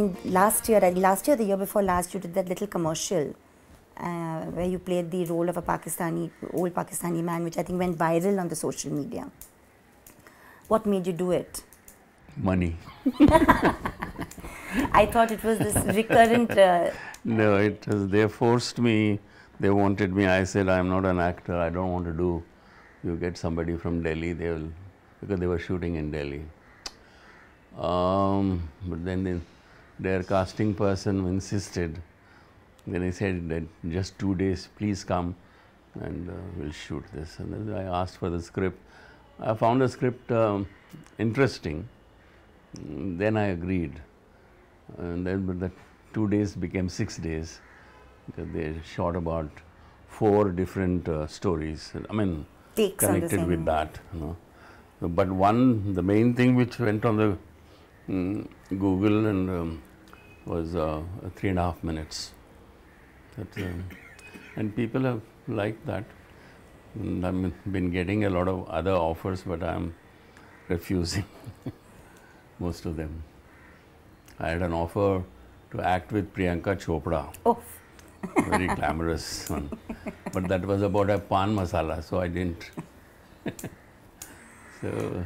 mean, last year, the year before last, you did that little commercial where you played the role of a old Pakistani man, which I think went viral on the social media. What made you do it? Money. I thought it was this recurrent... No, it was, they forced me, they wanted me. I said, I'm not an actor, I don't want to do. You get somebody from Delhi, because they were shooting in Delhi. But then their casting person insisted. Then he said that just 2 days, please come and we'll shoot this. And then I asked for the script. I found the script interesting. Then I agreed. And then but the 2 days became 6 days because they shot about 4 different stories. I mean, takes connected with that. You know. So, but the main thing which went on the Google and was 3.5 minutes. And people have liked that. And I've been getting a lot of other offers, but I'm refusing most of them. I had an offer to act with Priyanka Chopra. Oh. Very glamorous one. But that was about a pan masala, so I didn't. So,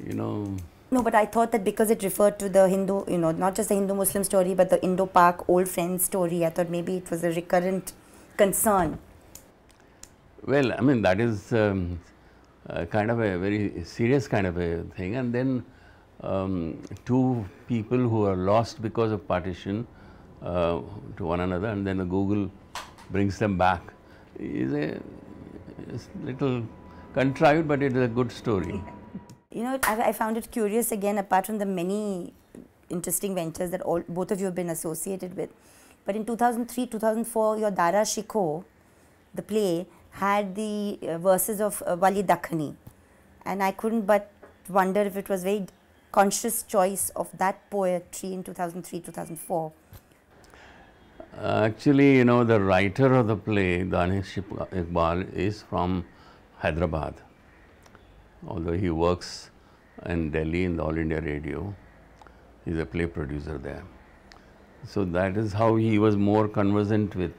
you know. No, but I thought that because it referred to the Hindu, you know, not just the Hindu-Muslim story, but the Indo-Pak old friends story, I thought maybe it was a recurrent concern. Well, I mean, that is kind of a very serious kind of a thing. And then 2 people who are lost because of partition to one another, and then the Google brings them back, is a little contrived, but it is a good story. You know, I found it curious again, apart from the many interesting ventures that both of you have been associated with. But in 2003, 2004, your Dara Shikho, the play, had the verses of Wali Dakhani. And I couldn't but wonder if it was a very conscious choice of that poetry in 2003, 2004. Actually, you know, the writer of the play, Danish Iqbal, is from Hyderabad. Although he works in Delhi in the All India Radio, he's a play producer there. So that is how he was more conversant with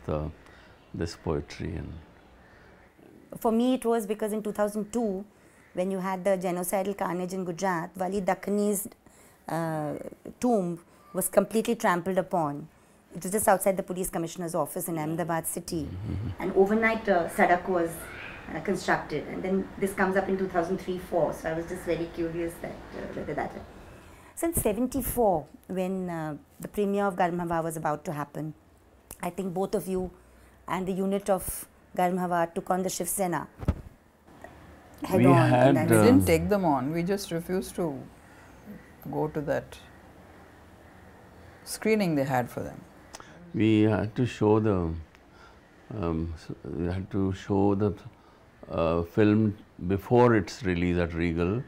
this poetry. And for me, it was because in 2002, when you had the genocidal carnage in Gujarat, Wali Dakhani's tomb was completely trampled upon. It was just outside the police commissioner's office in Ahmedabad city. And overnight, Sadak was constructed, and then this comes up in 2003-04. So I was just very curious that whether that. Since '74, when the premiere of Garam Hawa was about to happen, I think both of you and the unit of Garam Hawa took on the Shiv Sena head on. We didn't take them on. We just refused to go to that screening they had for them. We had to show the film before its release at Regal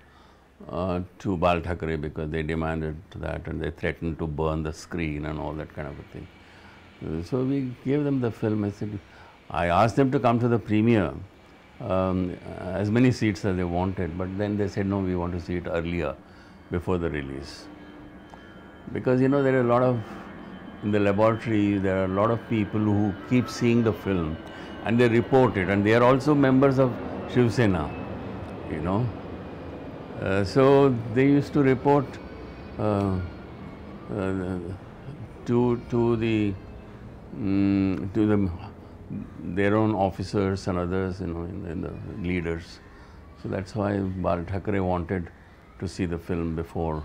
to Bal Thackeray, because they demanded that and they threatened to burn the screen and all that kind of a thing. So we gave them the film. I asked them to come to the premiere, as many seats as they wanted, but then they said, no, we want to see it earlier, before the release. Because, you know, there are a lot of, in the laboratory, there are a lot of people who keep seeing the film and they report it, and they are also members of Shiv Sena, you know. So they used to report their own officers and others, you know, in the leaders. So that's why Bal Thackeray wanted to see the film before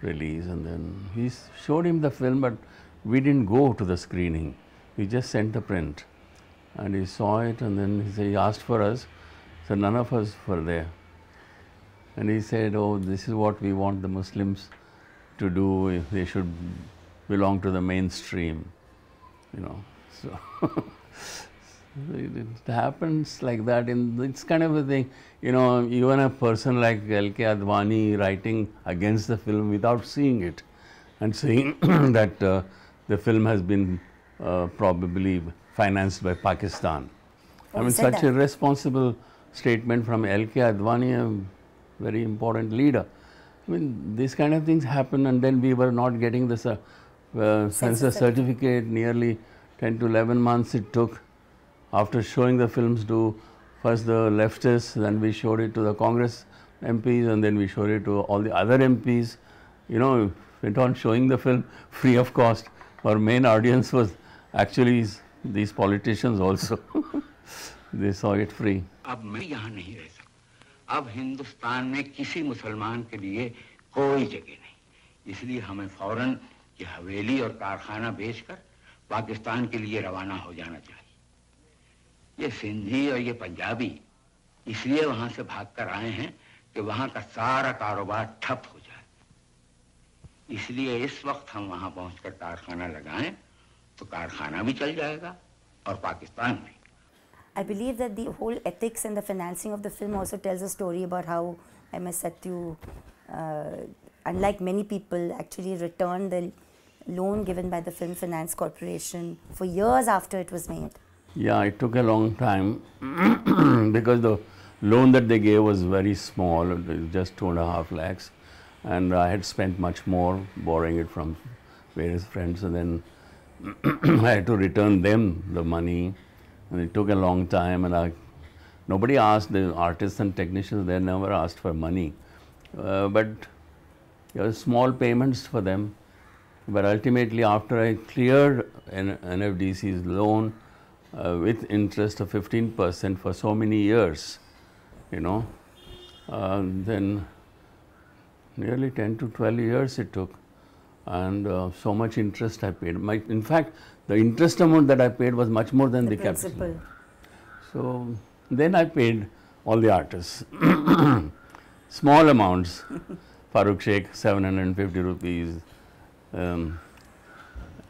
release, and then he showed him the film, but we didn't go to the screening. We just sent the print, and he saw it, and then he asked for us. So none of us were there, and he said, "Oh, this is what we want the Muslims to do. If they should belong to the mainstream, you know." So it happens like that. It's kind of a thing, you know. Even a person like L.K. Advani writing against the film without seeing it, and saying that the film has been probably financed by Pakistan. I mean, such a responsible statement from L.K. Advani, a very important leader. I mean, these kind of things happen, and then we were not getting this census certificate, nearly 10 to 11 months it took. After showing the films to first the leftists, then we showed it to the Congress MPs, and then we showed it to all the other MPs. You know, went on showing the film free of cost. Our main audience was actually these politicians also. They saw it free. अब मैं यहाँ नहीं रह सकता. अब हिंदुस्तान में किसी मुसलमान के लिए कोई जगह नहीं. इसलिए हमें फौरन ये हवेली और कारखाना बेचकर पाकिस्तान के लिए रवाना हो जाना चाहिए. ये सिंधी और ये पंजाबी इसलिए वहाँ से भागकर आए हैं कि वहाँ का सारा कारोबार ठप हो जाए. इसलिए इस वक्त हम वहाँ पहुँचकर कारखाना लगाएं तो कारखाना भी चल जाएगा और पाकिस्तान भी. I believe that the whole ethics and the financing of the film also tells a story about how MS Sathyu, unlike many people, actually returned the loan given by the Film Finance Corporation for years after it was made. Yeah, it took a long time because the loan that they gave was very small, it was just 2.5 lakhs, and I had spent much more borrowing it from various friends, and then I had to return them the money, and it took a long time, and nobody asked the artists and technicians, they never asked for money, but there were small payments for them, but ultimately after I cleared NFDC's loan with interest of 15% for so many years, you know, then nearly 10 to 12 years it took, and so much interest I paid. In fact, the interest amount that I paid was much more than the capital. So then I paid all the artists, small amounts. Farooq Sheikh, 750 rupees, and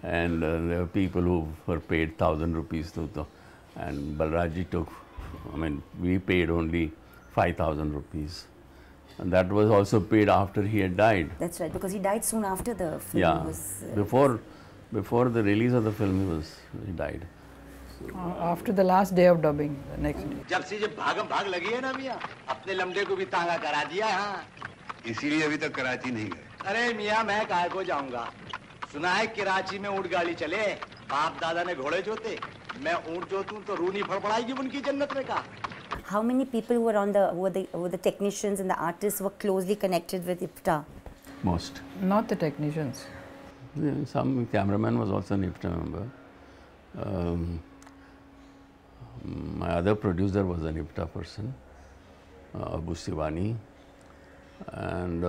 there were people who were paid 1,000 rupees, and Balraji took, I mean, we paid only 5,000 rupees. And that was also paid after he had died. That's right, because he died soon after the film was... Before the release of the film, he died. After the last day of dubbing, the next day. जब से जब भागम भाग लगी है ना मियाँ, अपने लमडे को भी तांगा करा दिया. हाँ, इसीलिए अभी तक कराची नहीं गए. अरे मियाँ मैं काहे को जाऊँगा. सुना है कराची में ऊँट गाड़ी चले, बाप दादा ने घोड़े जोते, मैं ऊँट जोतूँ तो रूनी फड़फड़ाएगी उनकी जन्नत में का. How many people who were the technicians and the artists were closely connected with IPTA? Most. Not the technicians. Yeah, some cameraman was also an IPTA member. My other producer was an IPTA person, Abu Siwani, and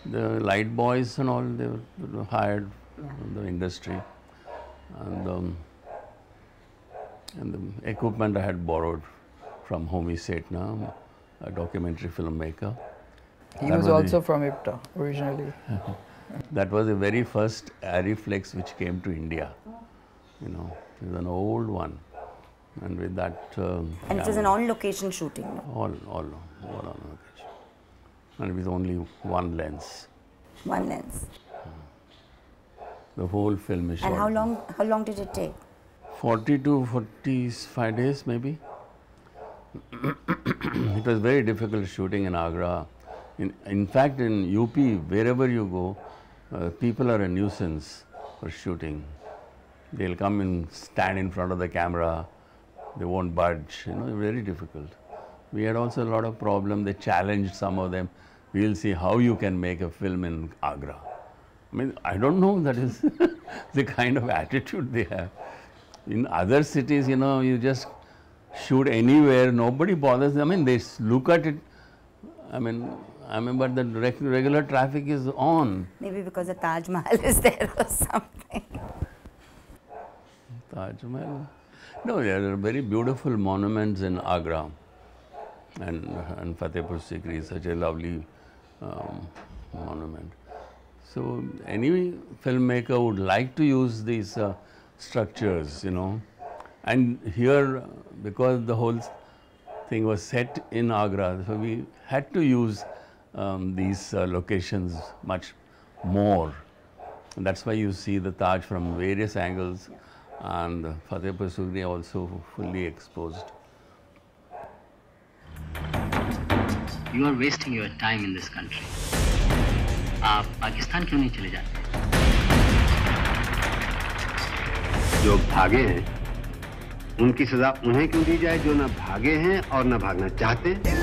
the light boys and all, they were hired from the industry, and the equipment I had borrowed from Homi Setna, a documentary filmmaker. He was also from IPTA originally. That was the very first Ariflex which came to India. You know, it was an old one, and with that. And it was an on-location shooting. No? All on location, and with only one lens. One lens. The whole film is shot. And how long did it take? 40 to 45 days, maybe. It was very difficult shooting in Agra. In fact, in UP, wherever you go, people are a nuisance for shooting. They'll come and stand in front of the camera. They won't budge. You know, very difficult. We had also a lot of problems. They challenged some of them. We'll see how you can make a film in Agra. I mean, I don't know. That is the kind of attitude they have. In other cities, you know, you just shoot anywhere. Nobody bothers. I mean, they look at it. I mean, but the regular traffic is on. Maybe because the Taj Mahal is there or something. Taj Mahal? No, there are very beautiful monuments in Agra, and Fatehpur Sikri is such a lovely monument. So any filmmaker would like to use these structures, you know. And here, because the whole thing was set in Agra, so we had to use these locations much more. And that's why you see the Taj from various angles, and Fatehpur Sikri also fully exposed. You are wasting your time in this country. आप पाकिस्तान क्यों नहीं चले जाते? जो भागे हैं उनकी सजा उन्हें क्यों दी जाए जो न भागे हैं और न भागना चाहते हैं?